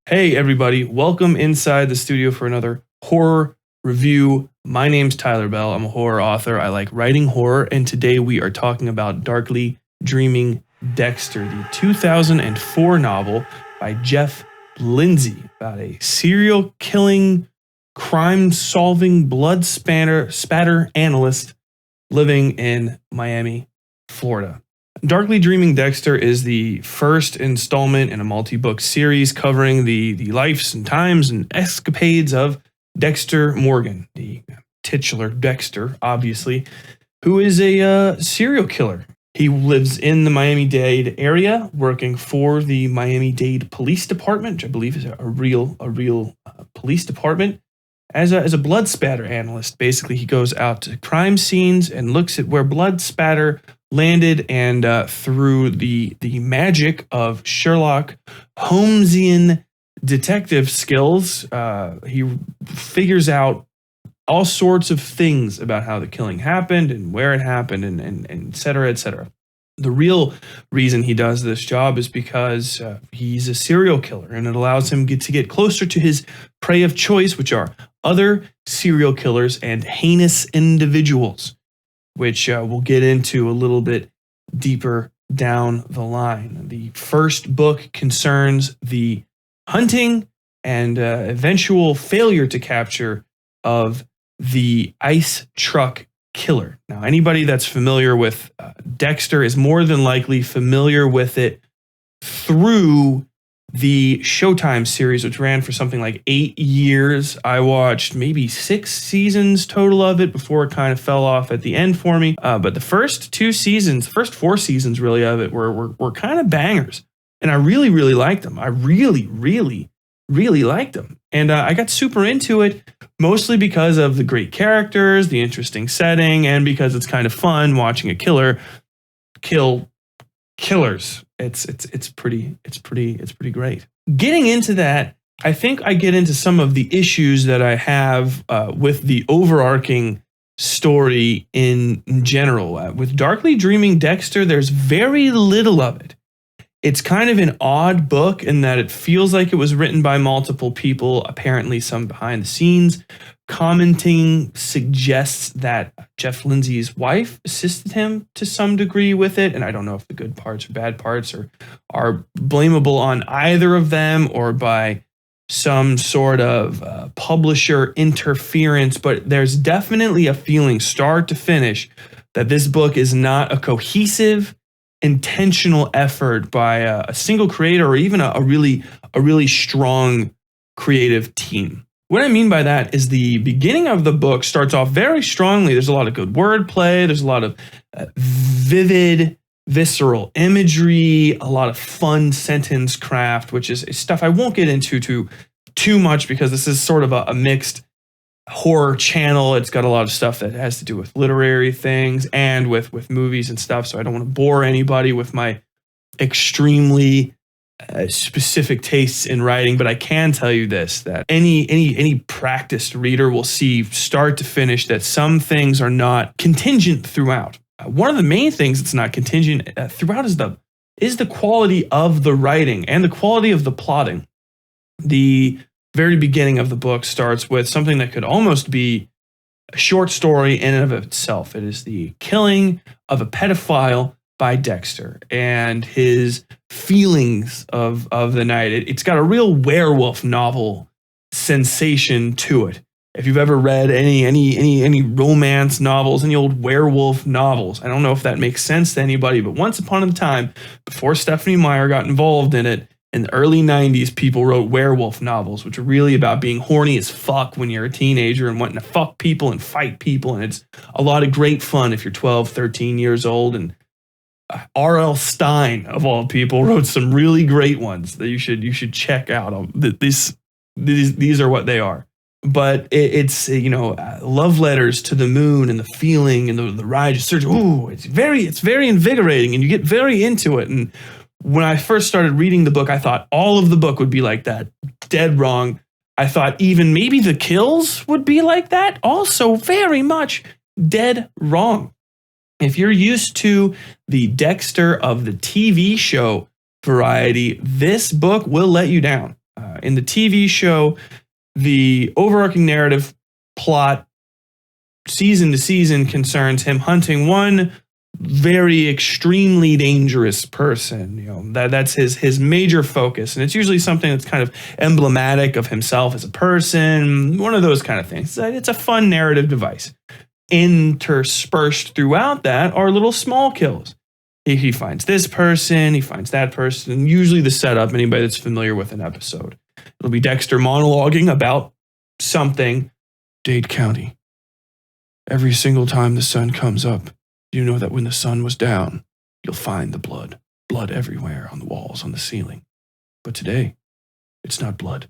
Hey, everybody, welcome inside the studio for another horror review. My name's Tyler Bell. I'm a horror author. I like writing horror, and today we are talking about Darkly Dreaming Dexter, the 2004 novel by Jeff Lindsay about a serial killing, crime solving, blood spatter analyst living in Miami, Florida. Darkly Dreaming Dexter is the first installment in a multi-book series covering the lives and times and escapades of Dexter Morgan, the titular Dexter, obviously, who is a serial killer. He lives in the Miami-Dade area, working for the Miami-Dade Police Department, which I believe is a real police department. As a blood spatter analyst, basically, he goes out to crime scenes and looks at where blood spatter landed, and through the magic of Sherlock Holmesian detective skills, he figures out all sorts of things about how the killing happened and where it happened and et cetera, et cetera. The real reason he does this job is because he's a serial killer, and it allows him to get closer to his prey of choice, which are other serial killers and heinous individuals, which we'll get into a little bit deeper down the line. The first book concerns the hunting and eventual failure to capture of the ice truck killer. Now, anybody that's familiar with Dexter is more than likely familiar with it through the Showtime series, which ran for something like 8 years. I watched maybe 6 seasons total of it before it kind of fell off at the end for me. But the first 4 seasons really of it were kind of bangers. And I really, really liked them. I really, really, really liked them. And I got super into it, mostly because of the great characters, the interesting setting, and because it's kind of fun watching a killer kill killers. It's pretty great. Getting into that, I think I get into some of the issues that I have with the overarching story in general. With Darkly Dreaming Dexter, there's very little of it. It's kind of an odd book in that it feels like it was written by multiple people. Apparently, some behind the scenes commenting suggests that Jeff Lindsay's wife assisted him to some degree with it. And I don't know if the good parts or bad parts are blamable on either of them or by some sort of publisher interference. But there's definitely a feeling, start to finish, that this book is not a cohesive, intentional effort by a single creator or even a really strong creative team. What I mean by that is the beginning of the book starts off very strongly. There's a lot of good wordplay. There's a lot of vivid, visceral imagery, a lot of fun sentence craft, which is stuff I won't get into too much because this is sort of a mixed horror channel. It's got a lot of stuff that has to do with literary things and with movies and stuff. So I don't want to bore anybody with my extremely specific tastes in writing, but I can tell you this, that any practiced reader will see start to finish that some things are not contingent throughout. One of the main things that's not contingent throughout is the quality of the writing and the quality of the plotting. The very beginning of the book starts with something that could almost be a short story in and of itself. It is the killing of a pedophile by Dexter and his feelings of the night. It's got a real werewolf novel sensation to it. If you've ever read any romance novels, any old werewolf novels, I don't know if that makes sense to anybody, but once upon a time, before Stephanie Meyer got involved in it, in the early 90s, people wrote werewolf novels, which are really about being horny as fuck when you're a teenager and wanting to fuck people and fight people. And it's a lot of great fun if you're 12, 13 years old. And R.L. Stine, of all people, wrote some really great ones that you should check out. These are what they are. But it's love letters to the moon and the feeling and the ride to search. Ooh, it's very invigorating, and you get very into it. And when I first started reading the book, I thought all of the book would be like that. Dead wrong. I thought even maybe the kills would be like that. Also very much dead wrong. If you're used to the Dexter of the TV show variety, this book will let you down. In the TV show, the overarching narrative plot season to season concerns him hunting one very extremely dangerous person. That's his major focus, and it's usually something that's kind of emblematic of himself as a person, one of those kind of things. It's a fun narrative device. Interspersed throughout that are little small kills. He finds this person, he finds that person. Usually the setup, anybody that's familiar with an episode, it'll be Dexter monologuing about something. Dade County. Every single time the sun comes up, you know that when the sun was down, you'll find the blood. Blood everywhere, on the walls, on the ceiling. But today, it's not blood.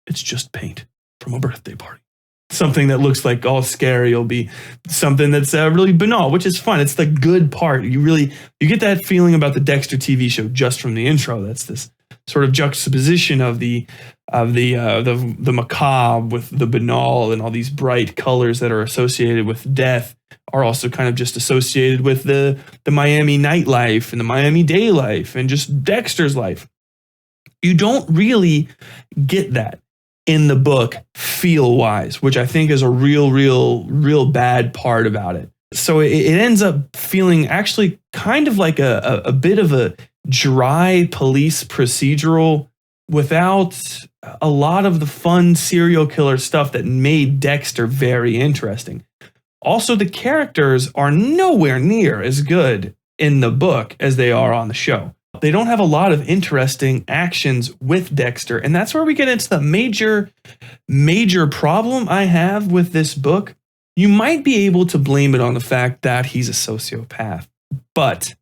It's just paint from a birthday party. Something that looks like all scary will be something that's really banal, which is fun. It's the good part. You get that feeling about the Dexter TV show just from the intro. That's this sort of juxtaposition of the macabre with the banal, and all these bright colors that are associated with death are also kind of just associated with the Miami nightlife and the Miami day life and just Dexter's life. You don't really get that in the book feel-wise, which I think is a real bad part about it. So it ends up feeling actually kind of like a bit of a dry police procedural without a lot of the fun serial killer stuff that made Dexter very interesting. Also, the characters are nowhere near as good in the book as they are on the show. They don't have a lot of interesting actions with Dexter, and that's where we get into the major problem I have with this book. You might be able to blame it on the fact that he's a sociopath, but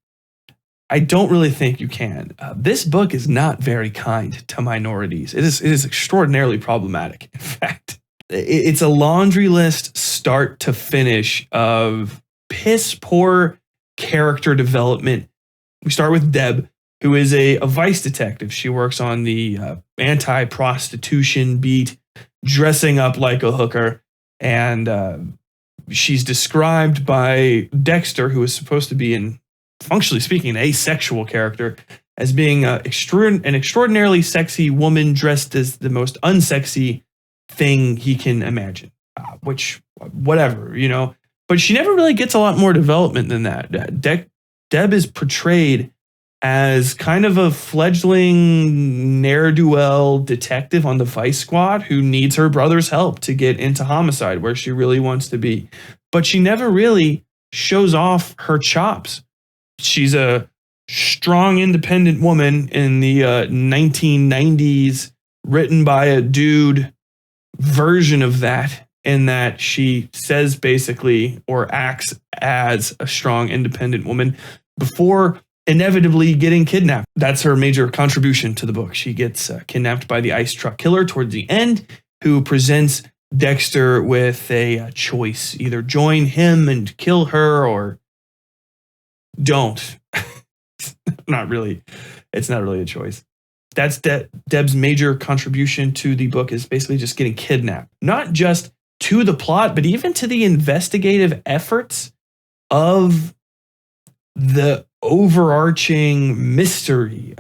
I don't really think you can. This book is not very kind to minorities. It is extraordinarily problematic, in fact. It's a laundry list start to finish of piss poor character development. We start with Deb, who is a vice detective. She works on the anti-prostitution beat, dressing up like a hooker. And she's described by Dexter, who is supposed to be, functionally speaking, an asexual character, as being an extraordinarily sexy woman dressed as the most unsexy thing he can imagine. Which, whatever, But she never really gets a lot more development than that. Deb is portrayed as kind of a fledgling ne'er-do-well detective on the Vice Squad who needs her brother's help to get into homicide where she really wants to be. But she never really shows off her chops. She's a strong, independent woman in the 1990s, written by a dude version of that, in that she says basically, or acts as a strong, independent woman before inevitably getting kidnapped. That's her major contribution to the book. She gets kidnapped by the ice truck killer towards the end, who presents Dexter with a choice. Either join him and kill her, or don't. It's not really a choice. That's Deb's major contribution to the book, is basically just getting kidnapped. Not just to the plot, but even to the investigative efforts of the overarching mystery.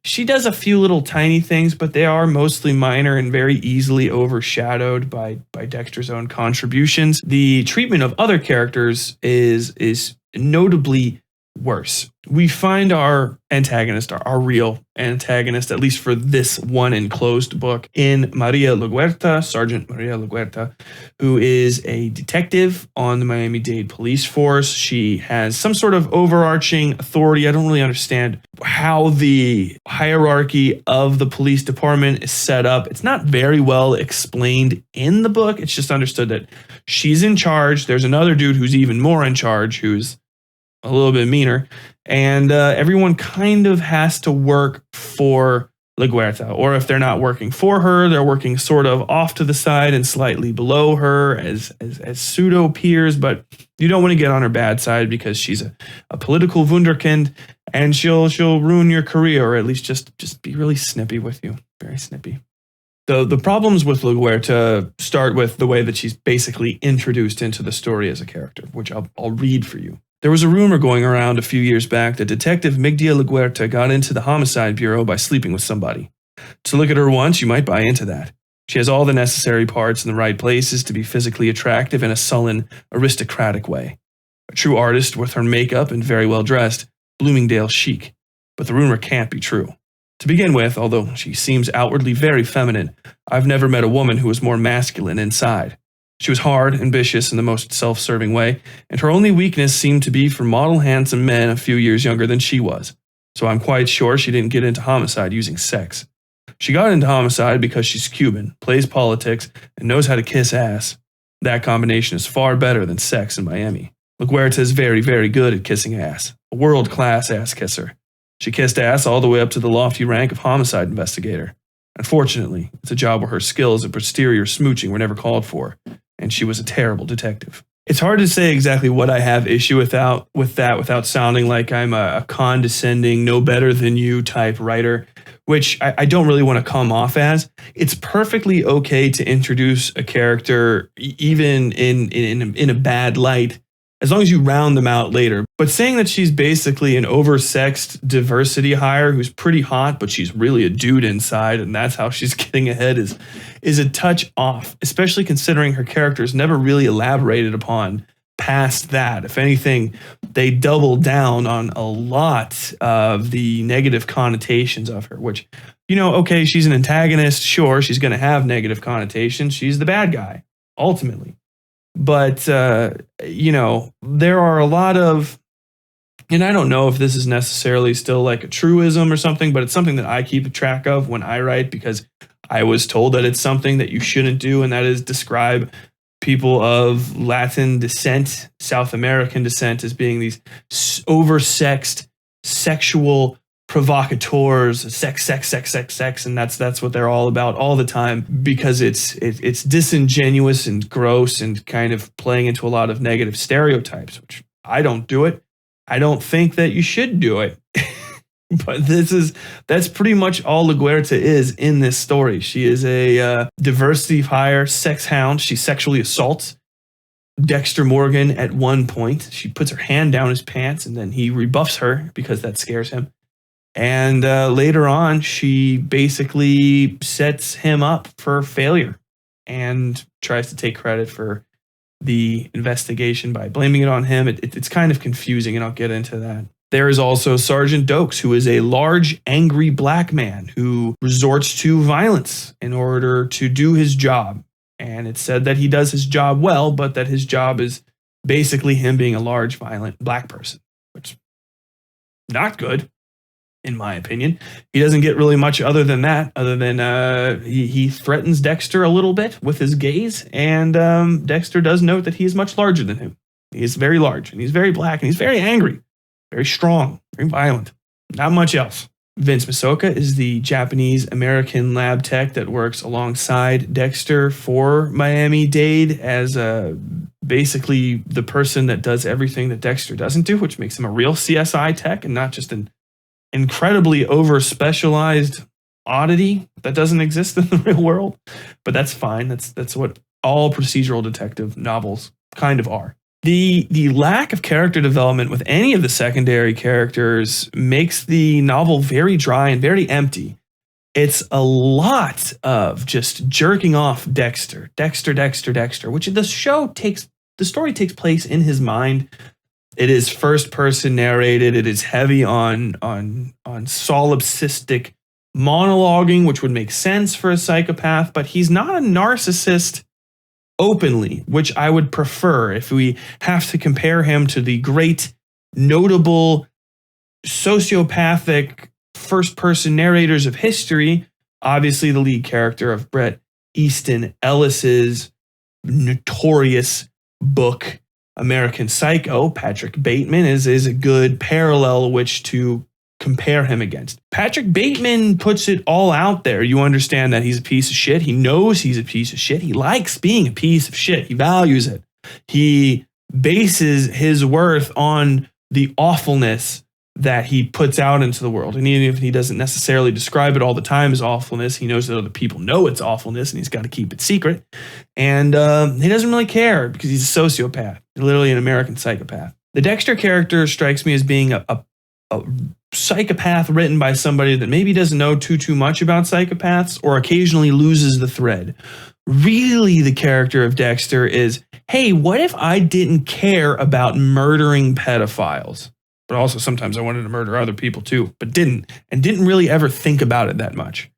She does a few little tiny things, but they are mostly minor and very easily overshadowed by Dexter's own contributions. The treatment of other characters is notably worse. We find our antagonist, our real antagonist, at least for this one enclosed book, in Maria Laguerta, Sergeant Maria Laguerta, who is a detective on the Miami-Dade police force. She has some sort of overarching authority. I don't really understand how the hierarchy of the police department is set up. It's not very well explained in the book. It's just understood that she's in charge. There's another dude who's even more in charge, who's a little bit meaner, and everyone kind of has to work for Laguerta, or if they're not working for her, they're working sort of off to the side and slightly below her as pseudo peers. But you don't want to get on her bad side, because she's a political wunderkind, and she'll ruin your career, or at least just be really snippy with you, very snippy. The problems with Laguerta start with the way that she's basically introduced into the story as a character, which I'll read for you. There was a rumor going around a few years back that Detective Migdia Laguerta got into the Homicide Bureau by sleeping with somebody. To look at her once, you might buy into that. She has all the necessary parts in the right places to be physically attractive in a sullen, aristocratic way. A true artist with her makeup and very well dressed, Bloomingdale chic. But the rumor can't be true. To begin with, although she seems outwardly very feminine, I've never met a woman who was more masculine inside. She was hard, ambitious in the most self-serving way, and her only weakness seemed to be for model handsome men a few years younger than she was. So I'm quite sure she didn't get into homicide using sex. She got into homicide because she's Cuban, plays politics, and knows how to kiss ass. That combination is far better than sex in Miami. LaGuerta is very, very good at kissing ass. A world-class ass kisser. She kissed ass all the way up to the lofty rank of homicide investigator. Unfortunately, it's a job where her skills at posterior smooching were never called for, and she was a terrible detective. It's hard to say exactly what I have issue with that without sounding like I'm a condescending, no better than you type writer, which I don't really want to come off as. It's perfectly okay to introduce a character even in a bad light, as long as you round them out later. But saying that she's basically an oversexed diversity hire who's pretty hot, but she's really a dude inside, and that's how she's getting ahead is a touch off, especially considering her character is never really elaborated upon past that. If anything, they double down on a lot of the negative connotations of her, which, okay, she's an antagonist. Sure, she's going to have negative connotations. She's the bad guy, ultimately. But, there are a lot of, and I don't know if this is necessarily still like a truism or something, but it's something that I keep track of when I write because I was told that it's something that you shouldn't do, and that is describe people of Latin descent, South American descent as being these oversexed, sexual provocateurs, sex, and that's what they're all about all the time because it's disingenuous and gross and kind of playing into a lot of negative stereotypes, which I don't do it. I don't think that you should do it. But that's pretty much all LaGuerta is in this story. She is a diversity hire, sex hound. She sexually assaults Dexter Morgan at one point. She puts her hand down his pants and then he rebuffs her because that scares him. And later on, she basically sets him up for failure and tries to take credit for the investigation by blaming it on him. It's kind of confusing, and I'll get into that. There is also Sergeant Dokes, who is a large, angry black man who resorts to violence in order to do his job. And it's said that he does his job well, but that his job is basically him being a large, violent black person, which not good, in my opinion. He doesn't get really much other than that, he threatens Dexter a little bit with his gaze, and Dexter does note that he is much larger than him. He is very large, and he's very black, and he's very angry. Very strong, very violent. Not much else. Vince Masoka is the Japanese-American lab tech that works alongside Dexter for Miami-Dade as basically the person that does everything that Dexter doesn't do, which makes him a real CSI tech and not just an incredibly over-specialized oddity that doesn't exist in the real world. But that's fine. That's what all procedural detective novels kind of are. The lack of character development with any of the secondary characters makes the novel very dry and very empty. It's a lot of just jerking off Dexter, which the story takes place in his mind. It is first person narrated. It is heavy on solipsistic monologuing, which would make sense for a psychopath, but he's not a narcissist openly, which I would prefer if we have to compare him to the great, notable, sociopathic first-person narrators of history. Obviously, the lead character of Bret Easton Ellis's notorious book, American Psycho, Patrick Bateman, is a good parallel which to compare him against. Patrick Bateman puts it all out there. You understand that he's a piece of shit. He knows he's a piece of shit. He likes being a piece of shit. He values it. He bases his worth on the awfulness that he puts out into the world. And even if he doesn't necessarily describe it all the time as awfulness, he knows that other people know it's awfulness and he's got to keep it secret. And he doesn't really care because he's a sociopath, literally an American psychopath. The Dexter character strikes me as being a psychopath written by somebody that maybe doesn't know too much about psychopaths or occasionally loses the thread. Really, the character of Dexter is, hey, what if I didn't care about murdering pedophiles? But also sometimes I wanted to murder other people too, but didn't really ever think about it that much.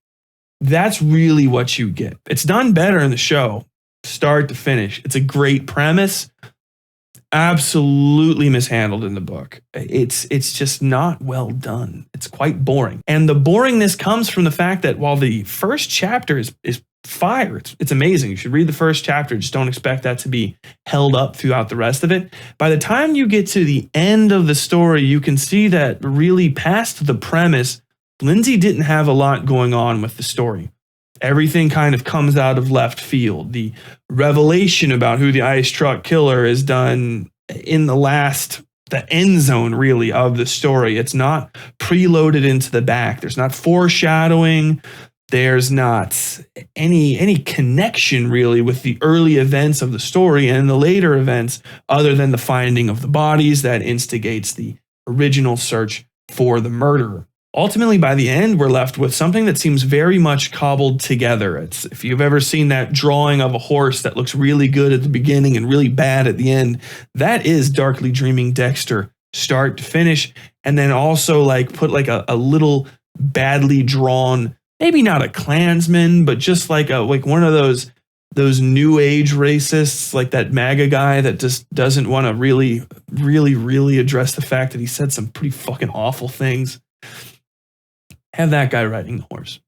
That's really what you get. It's done better in the show, start to finish. It's a great premise. Absolutely mishandled in the book. It's just not well done. It's quite boring. And the boringness comes from the fact that while the first chapter is fire, it's amazing. You should read the first chapter. Just don't expect that to be held up throughout the rest of it. By the time you get to the end of the story, you can see that really past the premise, Lindsay didn't have a lot going on with the story. Everything kind of comes out of left field. The revelation about who the ice truck killer is done in the end zone, really, of the story. It's not preloaded into the back. There's not foreshadowing. There's not any connection, really, with the early events of the story and the later events, other than the finding of the bodies that instigates the original search for the murderer. Ultimately, by the end, we're left with something that seems very much cobbled together. It's, if you've ever seen that drawing of a horse that looks really good at the beginning and really bad at the end, that is Darkly Dreaming Dexter, start to finish. And then also like put like a little badly drawn, maybe not a Klansman, but just like one of those new age racists, like that MAGA guy that just doesn't want to really address the fact that he said some pretty fucking awful things. Have that guy riding the horse.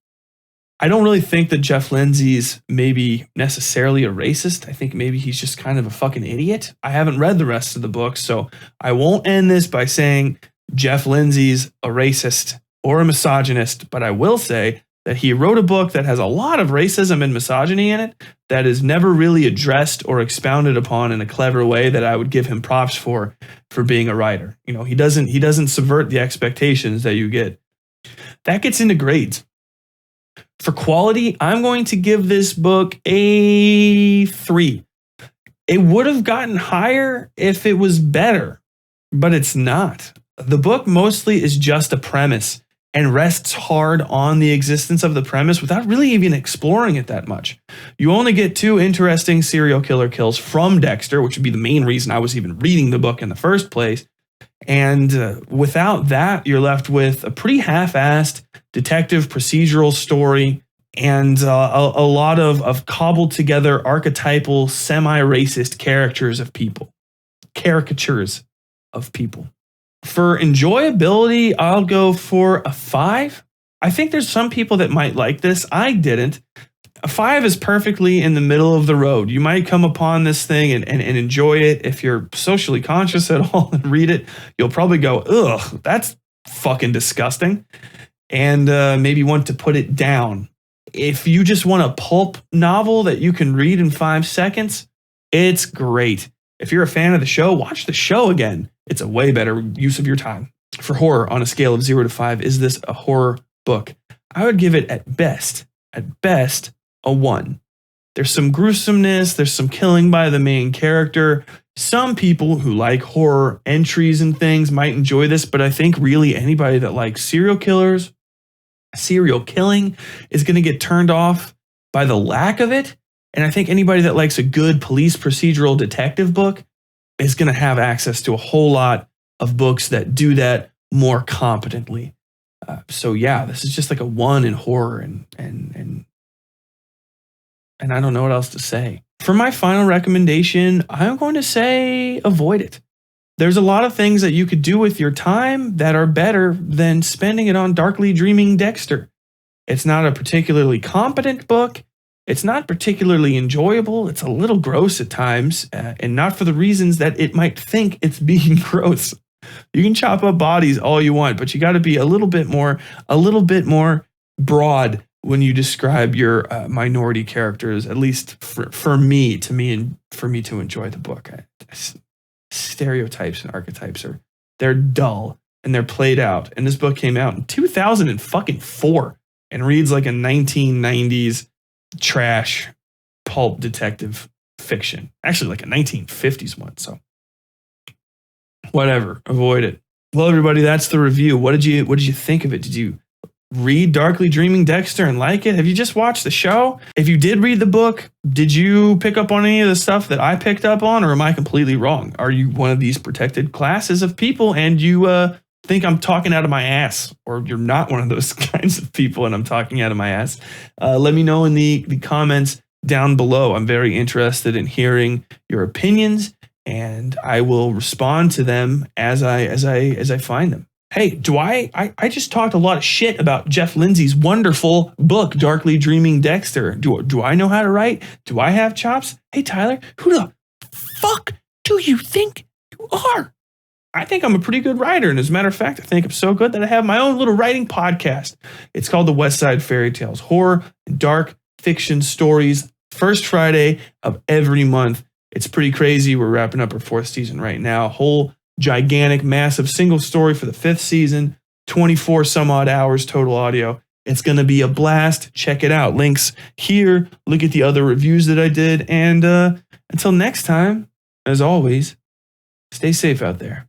I don't really think that Jeff Lindsay's maybe necessarily a racist. I think maybe he's just kind of a fucking idiot. I haven't read the rest of the book, so I won't end this by saying Jeff Lindsay's a racist or a misogynist, but I will say that he wrote a book that has a lot of racism and misogyny in it that is never really addressed or expounded upon in a clever way that I would give him props for being a writer. You know, he doesn't subvert the expectations that you get. That gets into grades. For quality, I'm going to give this book a 3. It would have gotten higher if it was better, but it's not. The book mostly is just a premise and rests hard on the existence of the premise without really even exploring it that much. You only get 2 interesting serial killer kills from Dexter, which would be the main reason I was even reading the book in the first place. And without that, you're left with a pretty half-assed detective procedural story and a lot of cobbled together archetypal semi-racist caricatures of people. For enjoyability, I'll go for a 5. I think there's some people that might like this. I didn't. A 5 is perfectly in the middle of the road. You might come upon this thing and enjoy it. If you're socially conscious at all and read it, you'll probably go, ugh, that's fucking disgusting. And maybe want to put it down. If you just want a pulp novel that you can read in 5 seconds, it's great. If you're a fan of the show, watch the show again. It's a way better use of your time. For horror, on a scale of 0 to 5, is this a horror book? I would give it at best, a 1. There's some gruesomeness, there's some killing by the main character. Some people who like horror entries and things might enjoy this, but I think really anybody that likes serial killing is going to get turned off by the lack of it. And I think anybody that likes a good police procedural detective book is going to have access to a whole lot of books that do that more competently. So yeah, this is just like a 1 in horror and I don't know what else to say. For my final recommendation, I'm going to say avoid it. There's a lot of things that you could do with your time that are better than spending it on Darkly Dreaming Dexter. It's not a particularly competent book. It's not particularly enjoyable. It's a little gross at times, and not for the reasons that it might think it's being gross. You can chop up bodies all you want, but you got to be a little bit more broad when you describe your minority characters, at least for me to enjoy the book. Stereotypes and archetypes they're dull and they're played out. And this book came out in 2004 and reads like a 1990s trash pulp detective fiction. Actually like a 1950s one. So whatever, avoid it. Well, everybody, that's the review. What did you think of it? Did you read Darkly Dreaming Dexter and like it? Have you just watched the show? If you did read the book, did you pick up on any of the stuff that I picked up on, or am I completely wrong? Are you one of these protected classes of people and you think I'm talking out of my ass, or you're not one of those kinds of people and I'm talking out of my ass? Let me know in the comments down below. I'm very interested in hearing your opinions, and I will respond to them as I find them. Hey, I just talked a lot of shit about Jeff Lindsay's wonderful book, Darkly Dreaming Dexter. Do I know how to write? Do I have chops? Hey, Tyler, who the fuck do you think you are? I think I'm a pretty good writer. And as a matter of fact, I think I'm so good that I have my own little writing podcast. It's called the Westside Fairytales, horror and dark fiction stories. First Friday of every month. It's pretty crazy. We're wrapping up our 4th season right now. Whole gigantic, massive single story for the 5th season, 24 some odd hours total audio. It's going to be a blast. Check it out. Links here. Look at the other reviews that I did. And until next time, as always, stay safe out there.